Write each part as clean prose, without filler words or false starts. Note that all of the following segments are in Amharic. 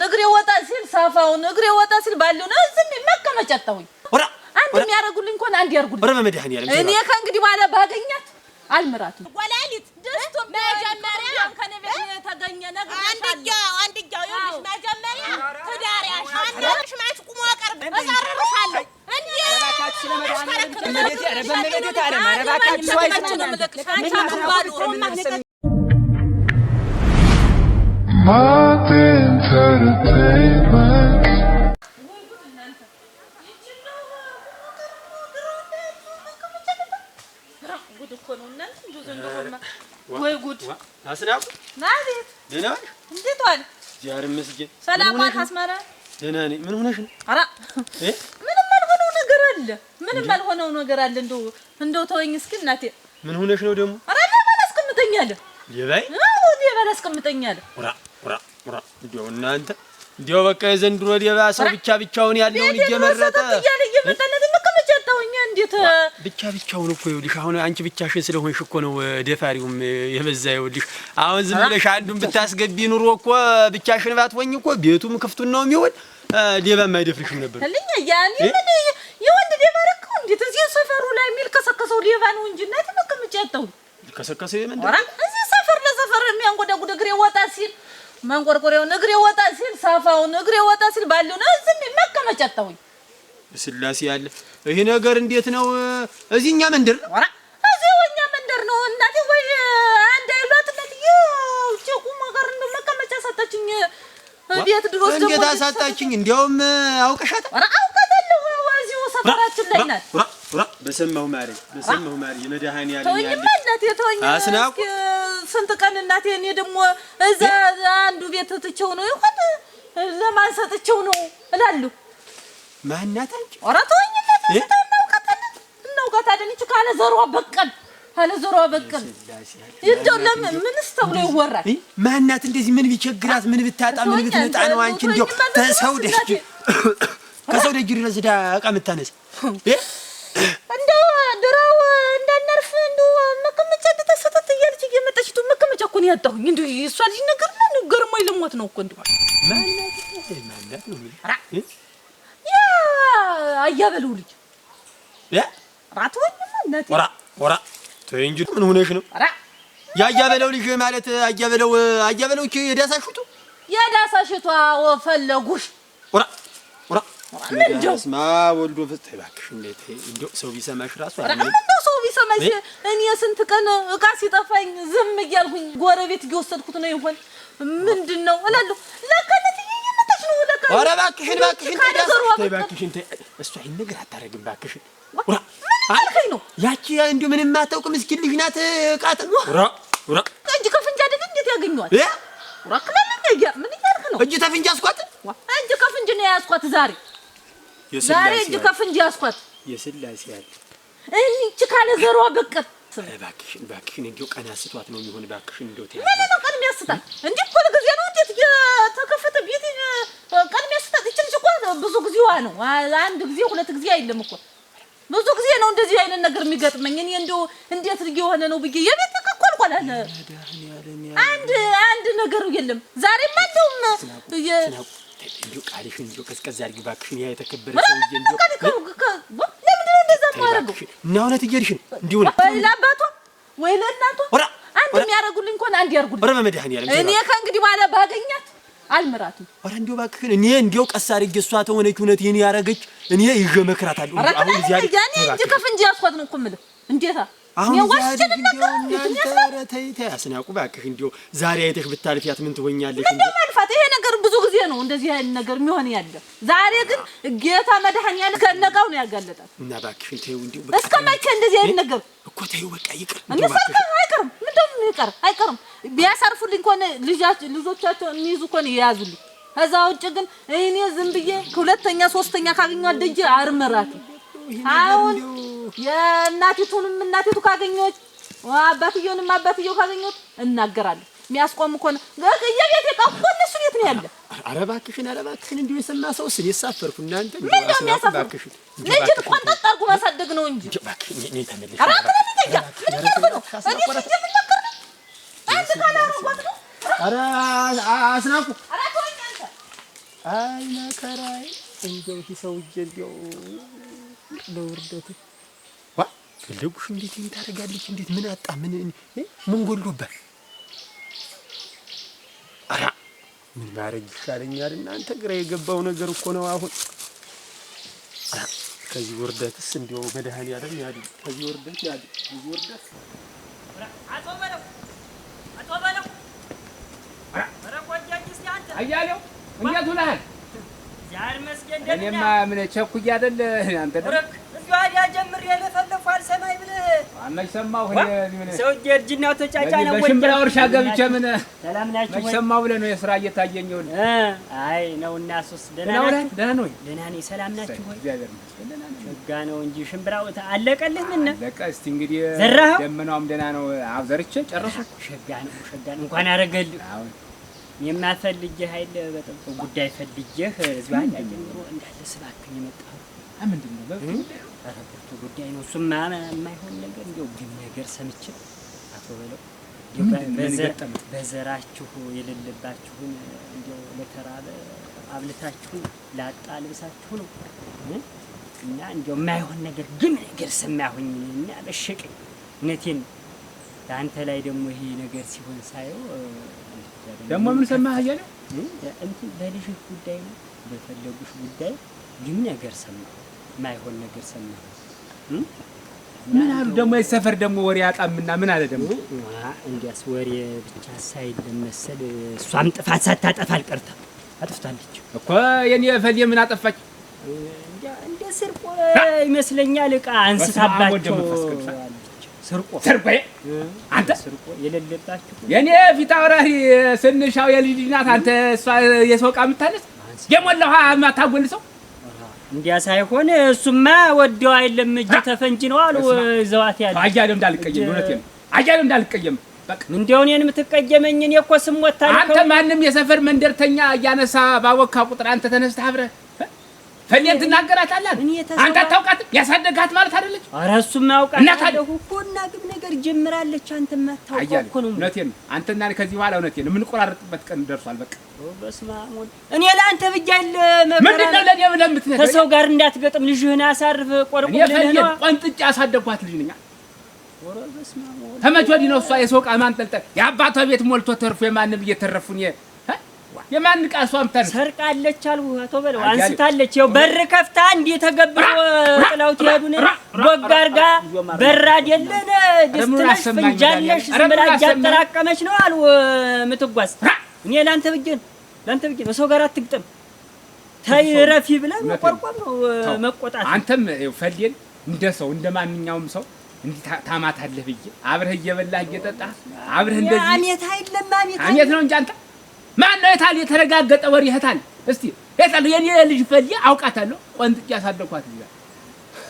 ንግሬ ወጣ ሲል ሳፋው ንግሬ ወጣ ሲል ባለው ነው ዝም መቀመጫጣውኝ ወራ አንድ የሚያረጉልኝ እንኳን አንድ ያርጉልኝ ወራ በመድሃን ያለም እኔ ከእንግዲህ በኋላ ባገኛት አልምራትም ወላሊት ደስቶ መጀመሪያ ከነብይ ተገኘ ነገር አንድጃው ይልሽ መጀመሪያ ትዳሪያሽ አንዳሽ ማች ቁሞ ቀርብ እዛርርሻለሁ እንዴ ረባካች ስለመድሃን እንዴት ያረበመለዴት አለ ረባካች ሰዋይት ነው መለክሽ አንቺ አባሉ ማህነከ Martin Entertainment. ወይ ጉድ አስናቁ ናዚት ደህና እንዴት ዋል ዚያር መስጊድ ሰላም ዋል አስማራ ደህና ነኝ ምን ሆነሽ ነው አራ ምንም አልሆነው ነገር አለ ምንም አልሆነው ነገር አለ እንደው ተወኝ እስኪ እናቴ ምን ሆነሽ ነው ደግሞ አራ ለማስቀምጠኛለ ይባይ ለማስቀምጠኛለ ወራ እንዴው እናንተ እንዴው በቃ የዘንድሮ ዲባ ሰው ብቻውን ያለውን እየመረጠ እየመጣለት መቀመጫጣውኛ እንዴት ብቻውን እኮ ይኸውልሽ አሁን አንቺ ብቻሽን ስለሆንሽ እኮ ነው ደፋሪውም የበዛ ይኸውልሽ አሁን ዝም ብለሽ አንዱን ብታስገቢ ኑሮ እኮ ብቻሽን ባትሆኝ እኮ ቤቱም ክፍቱን ነው የሚሆን ዲባም አይደፍርሽም ነበር ለኛ ያኔ ምን የወንድ ዲባ ረከው እንዴት እዚህ ሰፈሩ ላይ የሚል ከሰከሰው ዲባ ነው እንጂ እናት መቀመጫጣው ከሰከሰው የመንደር ወራ እዚህ ሰፈር ለሰፈር የሚያንጎዳጉድ እግሬ ወጣ ሲል መንቆርቆሬው ንግሬ ወጣ ሲል ሳፋው ንግሬ ወጣ ሲል ባለው ነው ዝም መቀመጫጣውኝ ስላሴ ያለ ይሄ ነገር እንዴት ነው እዚህኛ መንደር ነው ወራ እዚህኛ መንደር ነው እናቴ ወይ አንድ አይሏት ለትዬ ጨቁ ማገር እንደ መቀመጫ ሰጣችኝ ቤት ድሮስ ደግሞ እንዴት አሳጣችኝ እንዴውም አውቀሻት ወራ አውቀታለሁ ወዚሁ ሰፈራችን ላይ ናት ወራ በሰማው ማሪ የመድሃን ያለ ተወኝማ እናቴ ተወኝ አስናቁ ስንት ቀን እናቴ እኔ ደግሞ እዛ አንዱ ቤት ትቼው ነው ይሁን ለማን ሰጥቼው ነው እላለሁ ማናት አንቺ ወራ ተወኝ እናቴ እናውቃታለን እቺ ካለ ዘሯ በቀል እንደው ለምን ምንስ ተብሎ ይወራል ማናት እንደዚህ ምን ቢቸግራት ምን ብታጣ ምን ብትመጣ ነው አንቺ እንደው ተሰው ደጅ ከሰው ደጅ ድረስ ዳ ዕቃ የምታነሳ እንደው ድራው እንዳነርፍ እንደው መቀመጫ ተሰጠት እያለች እየመጣች መቀመጫ እኮ ነው ያጣሁኝ እንደው እሷ ልጅ ነገር ሞይ ልሞት ነው እኮ እንደው ማናት ነው ያ አያበለው ልጅ ራትወኝ እናቴ ወራ ተይ እንጂ ምን ሆነሽ ነው ያያበለው ልጅ ማለት አያበለው እቺ የዳሳሽቷ ወፈለጉሽ ወራ ምንድነው ስማ ወልዶ ፈጽይ ባክሽ እንደው ሰው ቢሰማሽ ራሱ አይደለም እንደው ሰው ቢሰማሽ እኔ ስንት ቀን ዕቃ ሲጠፋኝ ዝም እያልኩኝ ጎረቤት እየወሰድኩት ነው ይሆን ምንድነው እላለሁ ለከነት እየመጣች ነው ለከ ወራ ባክሽን ባክሽን እሱ አይን ነገር አታረግም ባክሽን ወራ አልከኝ ነው ያቺ እንደው ምንም ማታውቅ ምስኪን ልጅ ናት ቃጥ ወራ እጅ ከፍንጃ አይደል እንዴት ያገኘዋል ወራ ከለኛ ምን ያርክ ነው እጅ ተፍንጃ አስኳት እጅ ከፍንጅ ነው ያስኳት ዛሬ እጅ ከፍንጅ ያስኳት የስላሴ ያለ እቺ ካለ ዘሯ በቀር ባክሽን እንደው ቀና ስቷት ነው የሚሆን ባክሽን እንደው ተያ ምን ነው ቀን የሚያስጣት እንዴ እኮ ለጊዜ ነው እንዴት የተከፈተ ቤት ቀን የሚያስጣት እቺ ልጅ እኮ ብዙ ጊዜዋ ነው አንድ ጊዜ ሁለት ጊዜ አይደለም እኮ ብዙ ጊዜ ነው እንደዚህ አይነት ነገር የሚገጥመኝ እኔ እንደው እንዴት ልጅ የሆነ ነው ብዬ የቤት ተቆልቆላለ አንድ ነገር የለም ዛሬማ እንደውም እንደው ቃልሽን እንደው ቀዝቀዝ አድርጊ ባክሽን ያ የተከበረ ሰውዬ እንደው ለምንድን ነው እንደዛ ማረገው እና እውነት እየሄድሽ ነው እንዲሁ ነው ወይ ለአባቷ ወይ ለእናቷ አንድ የሚያረጉልኝ እንኳን አንድ ያርጉልኝ ወራ በመድሃን ያለም እኔ ከእንግዲህ በኋላ ባገኛት አልምራትም ወራ እንደው ባክሽን እኔ እንደው ቀስ አድርጌ እሷ ተሆነች እውነት የኔ ያረገች እኔ ይዤ መክራታለሁ አሁን እዚህ አይደል ያኔ እንጂ ከፍንጅ ያስኳት ነው እኮ የምልህ እንዴታ አሁን ተይ አስናቁ ባክሽ እንደው ዛሬ አይተሽ ብታልፊያት ምን ትሆኛለሽ እንደው ማልፋት ይሄ ነገር ብዙ ጊዜ ነው እንደዚህ አይነት ነገር የሚሆን ያለ ዛሬ ግን ጌታ መድኃኒዓለም ከነቃው ነው ያጋለጣት እና ባክሽን ተይው እንደው በቃ እስከመቼ እንደዚህ አይነት ነገር እኮ ተይው በቃ ይቅር እንደው አይቀርም ምንድነው አይቀርም ቢያሳርፉልኝ ኮነ ልጆቻቸው የሚይዙ ኮነ ያያዙልኝ ከዛ ውጭ ግን እኔ ዝም ብዬ ሁለተኛ ሶስተኛ ካገኘኋት ደጅ አርመራት አሁን የእናቲቱንም እናቲቱ ካገኘች አባትየውንም አባትየው ካገኘት እናገራለሁ የሚያስቆም እኮ ነው የቤት ዕቃ እኮ እነሱ ቤት ነው ያለ ኧረ እባክሽን እንዲሁ የሰማ ሰው ስለ ይሳፈርኩ እናንተ እንደው አስናቁ ልጅን ቆንጠጥ አድርጎ ማሳደግ ነው እንጂ እባክሽን እኔ ተመለሽ ኧረ አትበልኝ ምን ያርግ ነው እኔ እንደምናገር አንተ ካላረጓት ነው ኧረ አስናቁ ኧረ ተወኝ አንተ አይ መከራዬ እንደው ሰውዬ እንደው ለውርደቱ ፈለጉሽ እንዴት ታደርጋለች? እንዴት ምን አጣ? ምን ጎሎባት? ኧረ ምን ማድረግ ይሻለኛል? እናንተ ግራ የገባው ነገር እኮ ነው አሁን። ከዚህ ውርደትስ እንደው መድኃኒዓለም ያድን። ከዚህ ውርደት ያድን። ከዚህ ውርደት አቶ በለው ኧረ ቆያኝ እስኪ አንተ አያሌው እንዴት ውለሃል? ዛሬ መስገን እኔማ ምን ቸኩዬ አይደል አንተ ወረክ እዚሁ አዲያ ጀምሬ ለፈለኩ አልሰማኝ ብለህ መች ሰማሁ። ሰውዬ እርጅናው ተጫጫ ነው ወይ? በሽምብራ እርሻ ገብቼ ምን ሰላም ናችሁ ወይ? መች ሰማሁ ብለህ ነው የሥራ እየታየኝ ይሁን። አይ ነውና ሱስ ደህና ነህ? ደህና ነው ወይ? ደህና ነኝ። ሰላም ናችሁ ወይ? እግዚአብሔር ይመስገን ደህና ነኝ። ሸጋ ነው እንጂ ሽምብራው አለቀልህ? ምን አለቀ? እስቲ እንግዲህ ዘራኸው? ደመናውም ደህና ነው። አብዘርቼ ጨረስኩ። ሸጋ ነው እንኳን አረገልህ። አሁን የማፈልግህ ኃይል በጥብቅ ጉዳይ ፈልጌህ እዚሁ አዲያ ጀምሮ እንዳለ ስባክኝ የመጣሁ ምንድን ነው? በረከቱ ጉዳይ ነው። እሱማ የማይሆን ነገር እንደው ግን ነገር ሰምቼ አቶ በለው በዘራችሁ የሌለባችሁን እንደው ለተራበ አብልታችሁ ላጣ ልብሳችሁ ነው እና እንደው የማይሆን ነገር ግን ነገር ሰማሁኝ እና በሸቀኝ። እውነቴን በአንተ ላይ ደግሞ ይሄ ነገር ሲሆን ሳየው ደግሞ ምን ሰማህ እያለሁ እንትን በልጅህ ጉዳይ ነው በፈለጉሽ ጉዳይ ግን ነገር ሰማሁ። የማይሆን ነገር ሰማሁ። ምን አሉ ደግሞ የሰፈር ደግሞ ወሬ አጣምና ምን አለ ደግሞ? እንዲያስ ወሬ ብቻ ሳይደም መሰል እሷም ጥፋት ሳታጠፋ አልቀርተም አጥፍታለች እኮ። የኔ ፈል ምን አጠፋች? እንደ ስርቆ ይመስለኛል ዕቃ አንስታባቸው ስርቆ አንተ ስርቆ የሌለባችሁ የኔ ፊት አውራሪ ስንሻው የልጅ ናት። አንተ እሷ የሰው ዕቃ የምታነስ የሞላው ማታጎልሰው እንዲያ ሳይሆን እሱማ ወደው አይደለም እጅ ተፈንጂ ነው አሉ ዘዋት ያለ አያለም እንዳልቀየም እውነቴን ነው። አያለም እንዳልቀየም በቃ እንደው እኔን የምትቀየመኝ እኔ እኮ ስሞታ አንተ ማንም የሰፈር መንደርተኛ እያነሳ ባወካ ቁጥር አንተ ተነስተህ አብረህ ፈሌን ትናገራታለህ። አንተ አታውቃትም? ያሳደጋት ማለት አይደለች? ኧረ እሱማ ያውቃታለሁ እኮ እና ግን ነገር ጀምራለች። አንተ ማታውቀው እኮ ነው። እውነቴን ነው። አንተና እኔ ከዚህ በኋላ እውነቴን ነው የምንቆራረጥበት ቀን ደርሷል። በቃ በስመ አብ እኔ ለአንተ ብያል ምንድን ነው ለኔ ብለህ የምትነግረኝ? ከሰው ጋር እንዳትገጥም ልጅህን አሳርፍ ቆርቆ ልልህ ነው። ቆንጥጬ ያሳደግኳት ልጅ ነኝ። ኧረ በስመ አብ ተመች ወዲህ ነው እሷ የሰው ዕቃ ማንጠልጠል የአባቷ ቤት ሞልቶ ተርፎ የማንም እየተረፉን የማን ዕቃ እሷም ሰርቃለች አሉ አቶ በለው አንስታለች። ይኸው በር ከፍታ እንዲህ ተገብሮ ጥላውት ይሄዱን ቦጋር ጋር በር አይደለን ድስትነሽ ፍንጃለሽ ዝም ብላ እያጠራቀመች ነው አሉ የምትጓዝ። እኔ ላንተ ብዬሽ ነው ሰው ጋር አትግጠም ተይ ረፊ ብለህ መቆርቆም ነው መቆጣት። አንተም ፈሌን እንደ ሰው እንደ ማንኛውም ሰው እንዲህ ታማታለህ ብዬ አብረህ እየበላህ እየጠጣህ አብረህ እንደዚህ አሜት አይደለም አሜት ነው እንጂ አንተ ማን ነው የታል የተረጋገጠ ወሬ የታል? እስቲ የታል የኔ ልጅ ፈሌ አውቃታለሁ። ቆንጥጬ ያሳደግኳት ልጅ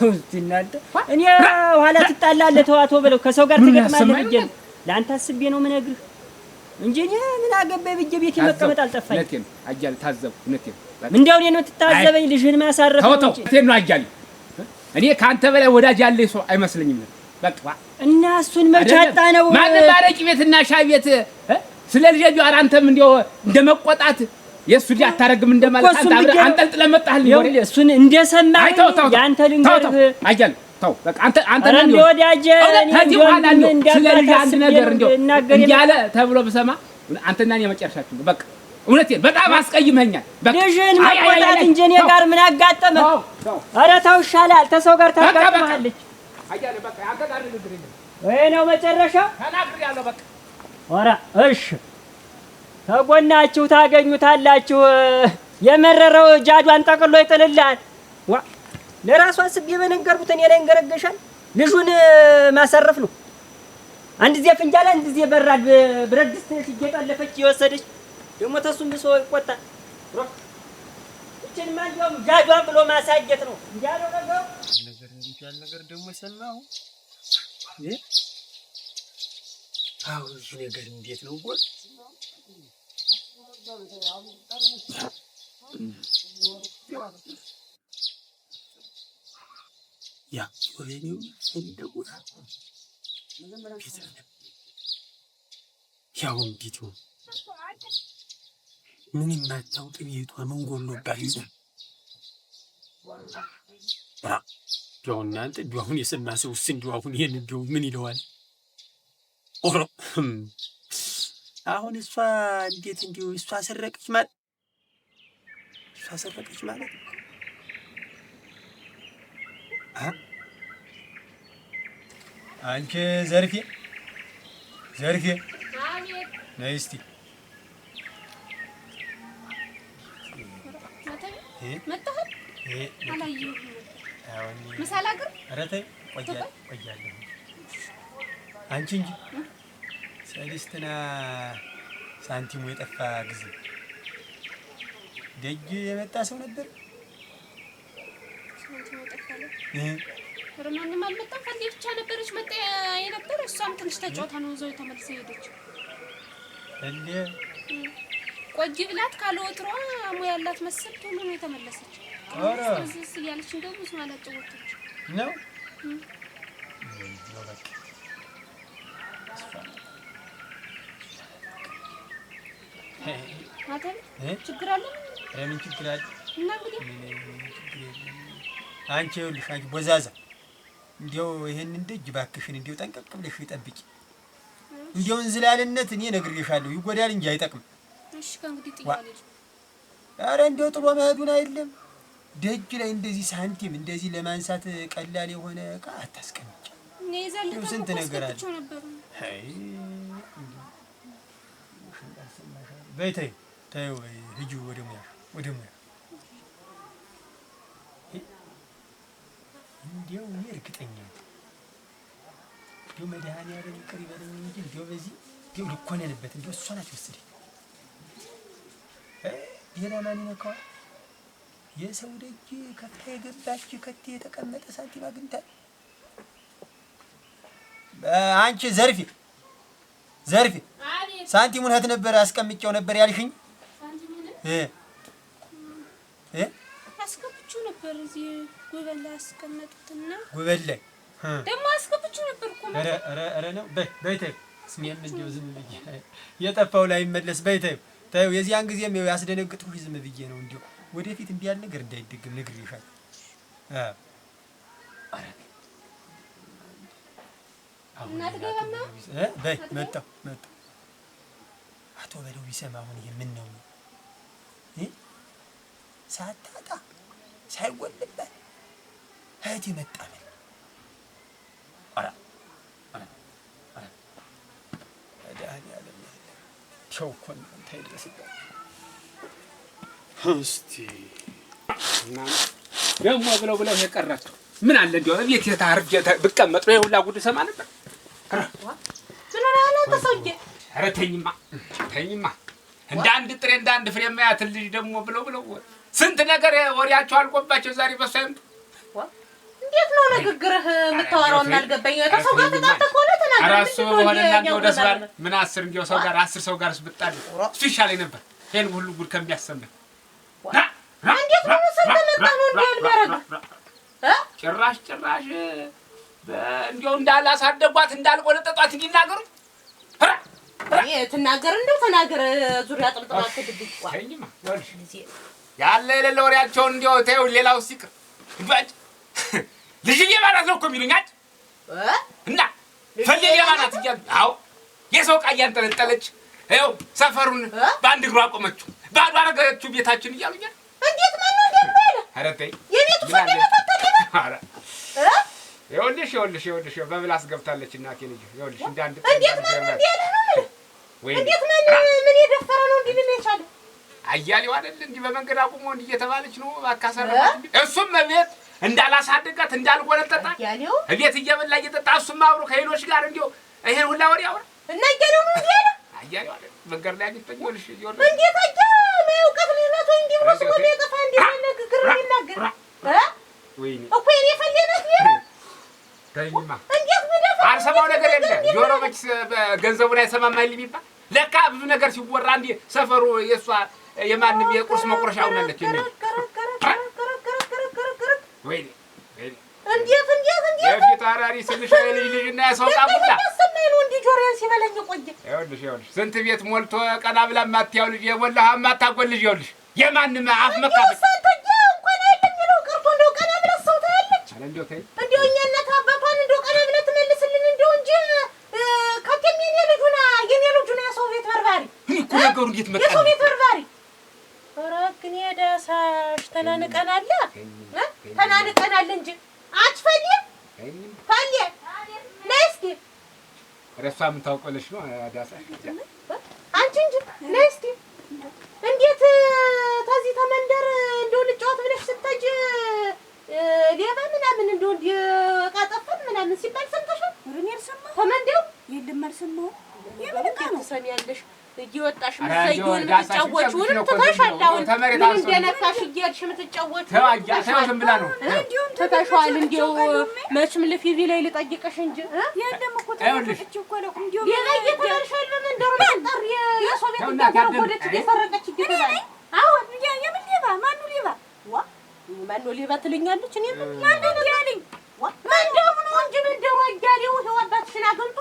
እስቲ እናንተ እኔ ኋላ ትጣላለህ ተው አቶ በለው ከሰው ጋር ትገጥማለህ ብዬ ነው ለአንተ አስቤ ነው የምነግርህ እንጂ እኔ ምን አገባኝ ብዬ ቤቴ መቀመጥ አልጠፋኝ። እውነቴን አያሌው ታዘብኩ። እውነቴን እንደው እኔን የምትታዘበኝ ልጅህን ማሳረፍ ነው እንጂ እውነቴን ነው አያሌው። እኔ ካንተ በላይ ወዳጅ ያለኝ ሰው አይመስለኝም። በቃ እና እሱን መቻጣ ነው ማንም አረቂ ቤትና ሻይ ቤት ስለ ልጅ አንተም እንደው እንደመቆጣት የሱ ልጅ አታረግም እንደማለት አንተ አብረህ አንጠልጥለህ መጣህልኝ ወሬ እሱን እንደሰማኝ ያንተ ልንገርህ አያሌው ተው በቃ አንተ ነህ እንደው ወዳጄ ከዚህ በኋላ ስለ ልጅ አንድ ነገር እንደው እንዲያለ ተብሎ ብሰማ አንተና እኔ መጨረሻችሁ በቃ እውነቴን በጣም አስቀይመኛል። በቃ ልጅህን መቆጣት እንጂ እኔ ጋር ምን አጋጠመህ? ኧረ ተው ይሻላል። ተሰው ጋር ታጋጥመሃለች። አያሌው በቃ አንተ ጋር ንግግር የለም ወይ ነው መጨረሻው? ተናግሬያለሁ በቃ ኧረ እሺ ተጎናችሁ ታገኙታላችሁ። የመረረው ጃጇን ጠቅሎ ይጥልልሃል። ለራሷ አስቤ በነገርኩት እኔ ላይ እንገረገሻል። ልጁን ማሰረፍ ነው። አንድ ጊዜ ፍንጃል አንድ ጊዜ በራድ ብረት ድስት ሲገጣለፈች የወሰደች ደግሞ ተሱም ብሶ ይቆጣል። እቺን ማንኛውም ጃጇን ብሎ ማሳየት ነው እንዲያለው ነገር ደግሞ ሰማሁ። አው ይሄ ነገር እንዴት ነው ጎል ያ ወሬው እንደጉራ ያው እንዴት ነው ምን የማታውቅ ቤቷ ምን ጎሎባት ይዘን ያው እናንተ እንደው አሁን የሰማ ሰውስ እንደው አሁን ይሄን እንደው ምን ይለዋል? ኦሮ አሁን እሷ እንዴት እንደው እሷ ሰረቀች ማለት አንቺ ዘርፌ አቤት ነይ እስቲ መጣህ አላየሁም ምሳሌ አገር ኧረ ተይ ቆያለሁ አንቺ እንጂ ሰሊስትና ሳንቲሙ የጠፋ ጊዜ ደጅ የመጣ ሰው ነበር ሳንቲሙ የጠፋ ማንም አልመጣም። ፈንዴ ብቻ ነበረች መጣ የነበረ እሷም ትንሽ ተጫውታ ነው እዛው ተመልሳ ሄደች። እንዴ ቆጂ ብላት ካልወጥሯ ሙያ ያላት መሰል ቶሎ ነው የተመለሰች። ኧረ እዚህ ያለች እንደው ብዙ ማለት ተወጥች ነው ማተም ችግር አለ ምን ችግር አለ እና እንግዲህ አንቺ ይኸውልሽ አንቺ ቦዛዛ እንዲያው ይሄንን ደጅ ባክሽን እንዲያው ጠንቀቅ ብለሽ ይጠብቂ። እንዲያው እንዝላልነት እኔ ነግሬሻለሁ ይጎዳል እንጂ አይጠቅም። እሺ ከእንግዲህ ጥያለሽ። ኧረ እንዲያው ጥሎ መሄዱን አይደለም ደጅ ላይ እንደዚህ ሳንቲም እንደዚህ ለማንሳት ቀላል የሆነ ዕቃ አታስቀምጪ። እኔ ዘልታ ስንት ነገር አለ። አይ በይ ተይው ሂጂ ወደ ሙያ እንዲያው እኔ እርግጠኛ ነኝ እንዲያው መድኃኒዓለም ይቅር ይበለኝ እንጂ እንዲያው በዚህ እንዲያው ልኮነንበት እንዲያው እሷ ናት የወሰደኝ። ሌላ ማን ይነካዋል? የሰው ደጅ ከፍታ የገባች ከቴ የተቀመጠ ሳንቲም አግኝታ አንቺ ዘርፌ ሳንቲሙን እህት ነበር አስቀምጬው ነበር ያልሽኝ? አስቀምጬው ነበር እዚህ ጉበል ላይ አስቀመጡትና ጉበል ላይ ደግሞ አስቀምጬው ነበር እኮ ኧረ ነው በይ ተይው ስሜን እንደው ዝም ብዬ የጠፋው ላይ መለስ በይ ተይው የዚያን ጊዜም ያስደነግጥኩሽ ዝም ብዬ ነው እንደው ወደፊት እንዲህ ያለ ነገር እንዳይደገም ነግሬሻለሁ። እናት ገባና በይ መጣሁ አቶ በለው ቢሰማ አሁን ይሄ ምን ነው ሳታጣ ሳይጎልበት እህቴ መጣ በል ኧረ መድኃኒዓለም ተው እኮ እናንተ አይድረስበት እስቲ እናንተ ደግሞ ብለው የቀራቸው ምን አለ እንዲያው እቤት የታርጀ ብቀመጥ ነው ሁላ ጉድ ሰማ ነበር። ምን አለ ተሰውዬ ኧረ ተኝማ እንደ አንድ ጥሬ እንደ አንድ ፍሬ ማያት ልጅ ደግሞ ብለው ስንት ነገር ወሬያቸው አልቆባቸው ዛሬ በሳይምቱ እንዴት ነው ንግግርህ የምታወራው? አልገባኝ። ተሰው ጋር ተጣጣ ሆነ ተናገር። ራሱ በሆነና እንደው ደስባል ምን 10 እንዲያው ሰው ጋር 10 ሰው ጋርስ ብጣል እሱ ይሻለኝ ነበር። ይሄን ሁሉ ጉድ ከሚያሰማኝ እንዴት ነው ሰንተመጣ ነው እንዲያልበረጋ ጭራሽ እንዲያው እንዳላሳደጓት እንዳልቆለጠጧት እንዲናገሩ ትናገር እንደው ተናገር። ዙሪያ ጥልጥላት ትድብቅ አይኝማ ያለ የሌለ ወሬያቸውን እንዲያው ተይው። ሌላው ሲቅር ባጭ ልጅ የማናት ነው እኮ የሚሉኛል እና ፈለገ የማናት እያሉ አዎ የሰው ዕቃ እያንጠለጠለች ይኸው ሰፈሩን በአንድ እግሯ አቆመችው ባዶ አደረገችው ቤታችን እያሉኛል። እንዴት ማን ነው እንደሚባል? ኧረ ተይ የቤቱ ፈለገ ፈተለ ኧረ ይኸውልሽ በምላስ ገብታለች እናቴ ልጅ ይኸውልሽ እንዳንድ እንዴት ማን ነው እንዲያለ ነው ወይ እንዴት ምን የደፈረ ነው እንዲህ ምን ይቻለ አያሌው አይደል እንዲህ በመንገድ አቁሞ እንዲህ እየተባለች ነው አካሰረባት። እሱም ቤት እንዳላሳደጋት እንዳልቆለጠጣ አያሌው ቤት እየበላ እየጠጣ እሱም አብሮ ከሌሎች ጋር እንዲያው ይሄን ሁላ ወሬ አውራ እና አያሌው ነው እንዲያለ አያሌው አይደል መንገድ ላይ አግኝቶኝ ይኸውልሽ እንዴት አያ ማውቀት ሊናት ወይ እንዲህ ብሎ ወደ የጠፋ እንዲህ ንግግር ይናገር ወይኔ እኮ የኔ ፈለነት ይሄ ታይማ እንዴት ምደፋ አልሰማው ነገር የለ ጆሮ መች ገንዘቡን አይሰማም አይል የሚባል ለካ ብዙ ነገር ሲወራ እንዲህ ሰፈሩ የሷ የማንም የቁርስ መቁረሻ ሆናለች። ወይኔ እንዴት የፊት አራሪ ስልሽ ልጅና ያሰው ቃቡላ ሰማይ ነው እንዴ ጆሮዬን ሲበለኝ ቆየ። ይኸውልሽ ስንት ቤት ሞልቶ ቀና ብላ ማትያው ልጅ የሞላህ ማታቆል ልጅ ይኸውልሽ የማንም አፍ መካፈል ሰንተኛ እንኳን አይደለም ነው ቀርቶ እንደው ቀና ብላ ሰው ታያለች። አለ እንደው ተይ እንደው እኛነት አባቷን እንደው ቀና ብላ ትመልስልን እንደው እንጂ ከከም የኔ ልጁና የሰው ቤት በርባሪ እኮ ነገሩ እንዴት መጣ የሰው ቤት በርባሪ ወራክኔ ዳሳሽ ተናንቀናል እንጂ አትፈልይ ታየ ነስኪ ረሳም ታውቀለሽ ነው ዳሳሽ አንቺ እንጂ ነስኪ እንዴት ታዚ ተመንደር እንደው ልጫወት ብለሽ ስትጂ ሌባ ምናምን እንደው ቃጠፈን ምናምን ሲባል ሰምተሻል? ወሬን ያልሰማው ተመንደው የለም አልሰማው የምን ቃል ሰሚያለሽ? እየወጣሽ ምትዘዩን ምትጫወቹን ተታሻል። አሁን ምን እንደነካሽ እያልሽ ምትጫወቹ ተው ዝም ብላ ነው እንዴው ተታሻል። እንዴው መችም ለፊቪ ላይ ልጠይቅሽ እንጂ የለም እኮ ተጠይቅሽ እኮ ነው እንዴው የለየተሻል በመንደሩ መንደር የሰው ቤት እያወረደች እየሰረቀች እየተባለ አሁን የምን ሌባ ማኑ ሌባ ማኑ ሌባ ትልኛለች? እኔ ማን ነው ያለኝ? መንደሩ ነው እንጂ መንደሩ አያሌው ተዋባትሽን አግንቶ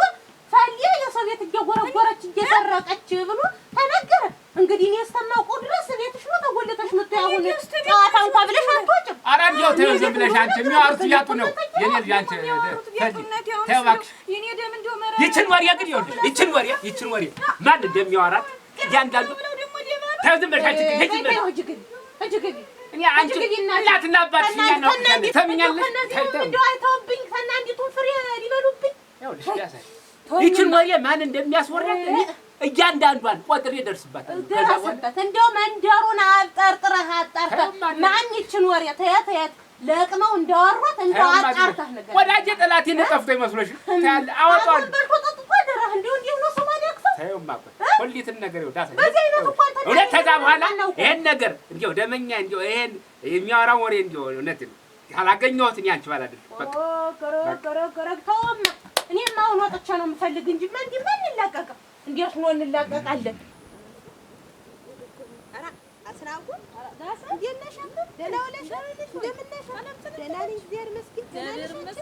ታዲያ የሰው ቤት እየጎረጎረች እየሰረቀች ብሎ ተነገረ። እንግዲህ እኔ እስከማውቀው ድረስ ቤትሽ ነው ተጎልተሽ መጥቶ ያሁን ጨዋታ እንኳን ብለሽ አትወጭም። ኧረ እንደው ተይው ዝም ብለሽ አንቺ የሚያወሩት እያጡ ነው የኔ ልጅ አንቺ ተይው እባክሽ። የኔ ደም እንደው መራ ይችን ወሬ ግን ይኸውልሽ ይችን ወሬ ማን እንደሚያወራት እያንዳንዱ ተይው ዝም ብለሽ አንቺ እጅግ እኔ አንቺ እናትና አባትሽ እያናው ተምኛለሽ እንደው አይተውብኝ ከእናንዲቱን ፍሬ ሊበሉብኝ ይኸውልሽ ያሳይ ይችን ወሬ ማን እንደሚያስወራት እያንዳንዷን ቆጥሬ ደርስባታል። ደርስባት እንደው መንደሩን አጣርጥረህ ማን ይችን ወሬ ተያት ለቅመው እንዳወሯት እንደው አጣርተህ ነገር ወዳጄ ጠላቴ ነጠፍቶ ይመስሎሽ ታያለ አወጣው በልቆጥቆ ደረህ እንደው ነው ሰማን ያክፈ ታዩማ ሁሊትን ነገር ይወዳታ እውነት ከዛ በኋላ ይሄን ነገር እንደው ደመኛ እንደው ይሄን የሚያወራው ወሬ እንደው እውነት ካላገኘሁት እኔ አንቺ ባላደርኩ በቃ ተውም እኔማ አሁን ወጥቼ ነው የምፈልግ እንጂ ማን እንላቀቅ እንዴት ነው እንላቀቃለን? አራ አስራው ዳሳ እንደነሽ ደህና ዋለሽ እንደምን ነሽ? ደህና ነኝ እግዚአብሔር ይመስገን። ደህና ነሽ?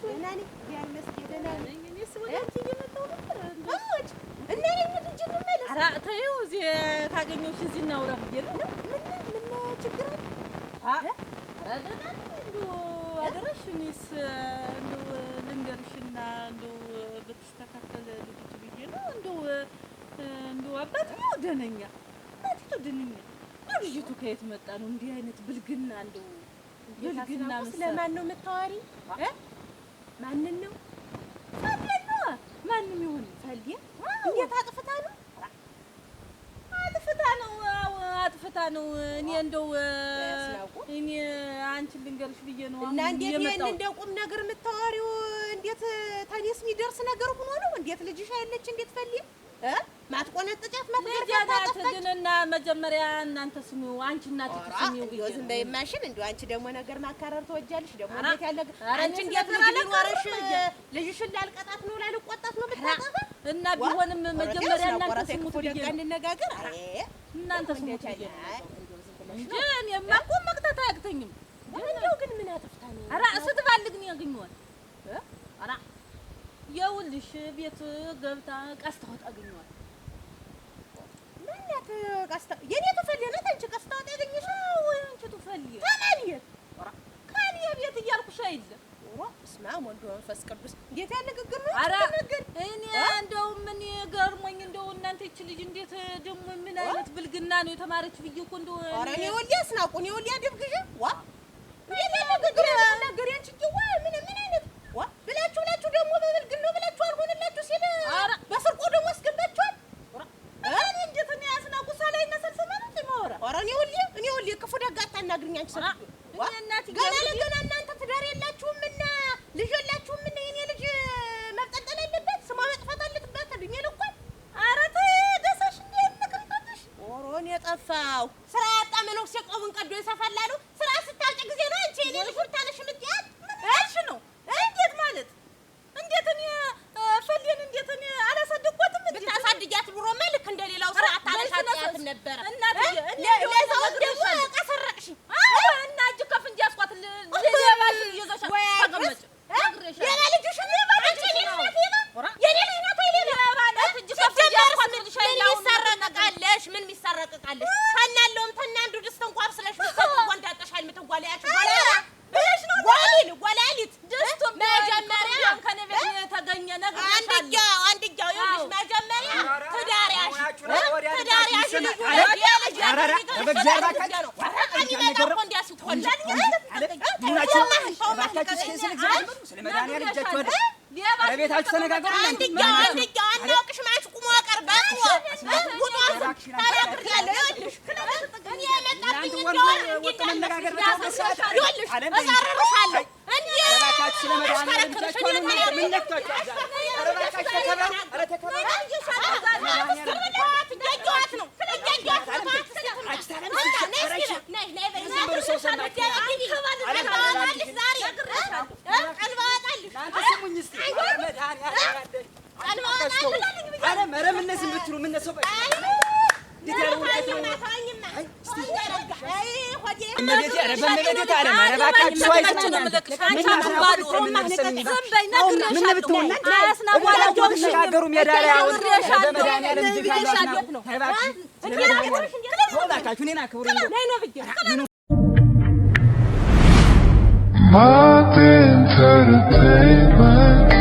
ደህና ነኝ እግዚአብሔር ይመስገን። ደህና ነኝ። እኔስ ወዲያች እየመጣሁ ነበር አሞች እና ለምን እንጂ እንመለስ። አራ ተይው እዚህ ካገኘሁሽ እዚህ እናውራ ብዬሽ ነው። ምን ችግር አለ? ደህና ነኝ እንደው አደረሽኝስ እንደው ልንገርሽና እንደው በተስተካከለ ልጅ ብዬሽ ነው እንደው አባትዬው ደነኛ እናቲቱ ደነኛ ነው። ልጅቱ ከየት መጣ ነው እንዲህ አይነት ብልግና? እንደው ብልግና ስለማን ነው የምታወሪ? ማንን ነው? ፈልየን ነው። ማንም ይሁን ፈልየ እንዴት አጥፍታ ነው? አጥፍታ ነው። እኔ እንደው እኔ አንቺን ልንገርሽ ብዬ ነው እና እንዴት ይሄን እንደው ቁም ነገር የምታወሪው እንዴት ታዲያስ የሚደርስ ነገር ሆኖ ነው? እንዴት ልጅሽ አይለች እንዴት ፈልይ ማትቆነጥጫት ማትገርፋት ግንና መጀመሪያ እናንተ ስሙ አንቺ እናት ትስሚው ብዬ ዝም በይ ማሽን እንደው አንቺ ደግሞ ነገር ማካረር ተወጃለሽ ደግሞ እንዴት ያለ አንቺ እንዴት ልጅ ሊኖርሽ ልጅሽን ላልቀጣት ነው ላልቆጣት ነው ብታጣታ እና ቢሆንም መጀመሪያ እናንተ ስሙ ብዬ እንነጋገር እናንተ ስሙ ብዬ እንጂ እኔማ እኮ መቅጣት አያቅተኝም። እንደው ግን ምን አጥፍታ ነው? ኧረ ስትባልግ ነው ያገኘዋል። ኧረ የውልሽ ቤት ገብታ ቀስታወጥ አገኘዋል። ምንያት ቀስታ የኔ ተፈልየናት አንቺ ቀስታወጥ ያገኘሽ ወይ አንቺ ተፈልየ ታማኒየት ካሊያ ቤት እያልኩሽ አይደል? እስማ ወንዶ መንፈስ ቅዱስ እንዴት ያለ ንግግር ነው? ኧረ እኔ እንደው ምን ገርሞኝ እንደው እናንተ እቺ ልጅ እንዴት ደግሞ ምን አይነት ብልግና ነው የተማረች ብዬ እኮ እንደው ኧረ እኔ ወልያ አስናቁ እኔ ወልያ ደብግሽ ዋ እንዴት ያለ ንግግር ነገር ያንቺ ጅዋ ምን አይነት ዋ ብላችሁ ደግሞ በብልግና ነው ብላችሁ አልሆነላችሁ ሲል በስርቆ ደግሞ አስገባችኋል። እኔ እንዴት ነው ያስናቁ ሳላይ ነሰልሰ ማለት ነው? ኧረ እኔ ወልያ ክፉ ደግ አታናግሪኝ አንቺ ሰው ዋ እናት ገና ለገና እናንተ ትዳር የላችሁምና ልጅ የላችሁምና የኔ ልጅ መብጠልጠል አለበት ስሟ መጥፋት አለበት ልኝ ልኳል። ኧረ ተይ ደሳሽ እንደነከንተሽ ኦሮን የጠፋው ስራ ያጣ መነኩሴ ቆቡን ቀዶ ይሰፋል አሉ። ስራ ስታጭ ጊዜ ነው አንቺ የኔ ልጅ ሁርታለሽ ምትያት እሺ ነው እንዴት ማለት እንዴት እኔ ፈልየን እንዴት እኔ አላሳደግኳትም? ብታሳድጊያት ኑሮማ ልክ እንደሌላው ስራ አታለሻት ነበር። እናትዬ ለዛው ደግሞ ቀሰረቅሽ እና እጅ ከፍንጅ ያስኳት ለባሽ ይዘሻል ወይ ቤታችሁ ተነጋገሩ። አንድያው አናውቅሽም። አንቺ ቁሞ ቀርበት ተናግሬያለሁ። ይኸውልሽ እኔ የመጣብኝ እዛርርሻለሁ Martin Entertainment.